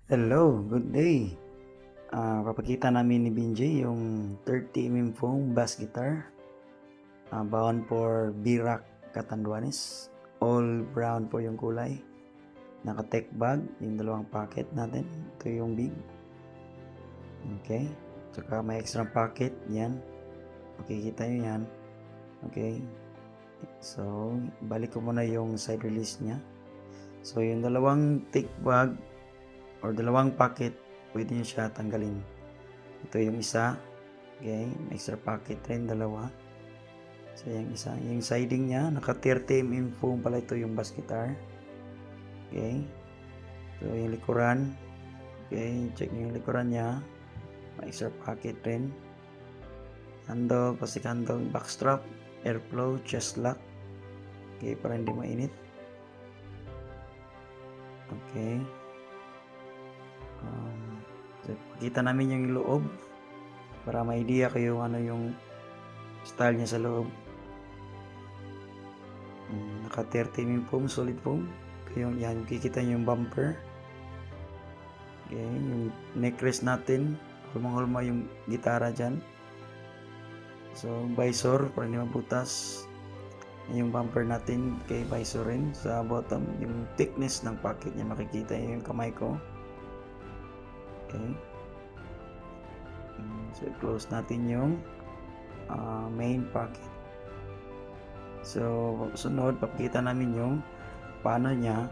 Hello, good day. Papakita namin ni Binjay yung 30mm foam bass guitar. Bound for Birac Catanduanes. All brown po yung kulay. Naka-tech bag, yung dalawang pocket natin. Ito yung big. Okay. Tsaka may extra pocket, yan. Makikita nyo yan. Okay. So, balik ko muna yung side release niya. So, yung dalawang tech bag or dalawang pocket, pwede nyo siya tanggalin. Ito yung isa. Okay, may extra pocket rin, dalawa. So yung isa, yung siding niya, naka 30mm foam pala ito yung bass guitar. Okay. So yung likuran. Okay, check nyo yung likuran niya. May extra pocket rin. Handle, plastic handle, backstrap, airflow, chest lock. Okay, para hindi mainit. Okay. So, pakita namin yung loob para may idea kayo ano yung style niya sa loob. Naka 30mm foam, solid foam. Yung yan, kikita nyo yung bumper. Okay, yung neckrest natin, hulma-hulma yung gitara dyan. So visor para hindi mabutas. Yung bumper natin kay visor rin sa bottom. Yung thickness ng pocket niya, makikita yung kamay ko. Okay. So close natin yung main pocket. So sunod, papakita namin yung paano niya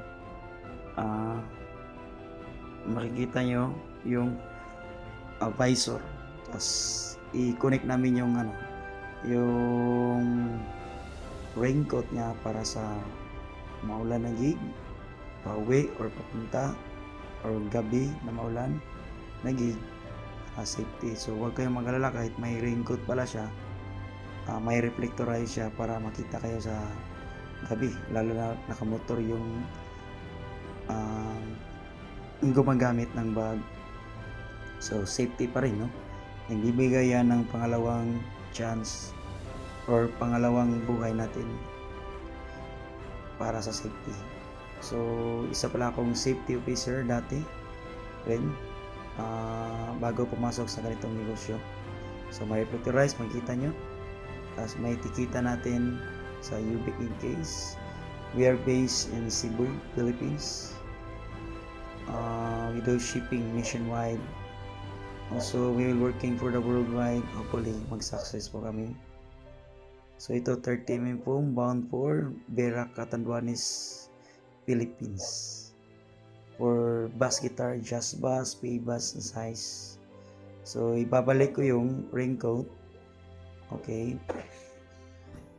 makikita nyo yung visor. Tapos i-connect namin yung yung raincoat niya para sa maulan na gig, pauwi or papunta or gabi na maulan na gig, safety. So huwag kayong mag-alala kahit may raincoat pala siya, may reflectorize siya para makita kayo sa gabi, lalo na nakamotor yung gumagamit ng bag. So safety pa rin, no? Nagbibigay yan ng pangalawang chance or pangalawang buhay natin para sa safety. So isa pala akong safety officer dati rin, bago pumasok sa ganitong negosyo. So may reflectorize, makikita nyo. Tapos may tikita natin sa UBIC in case. We are based in Cebu, Philippines. We do shipping nationwide. Also, we will working for the worldwide. Hopefully, mag-success po kami. So, ito 30mm foam bound for Birac Catanduanes, Philippines. For bass guitar, jazz bass, pay bass size. So, ibabalik ko yung raincoat. Okay.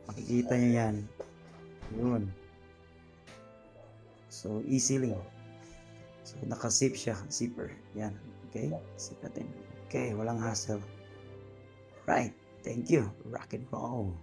Makikita nyo yan. Yun. So, easily. So, naka-zip siya. Zipper. Yan. Okay. Zip natin. Okay. Walang hassle. Right. Thank you. Rock and roll.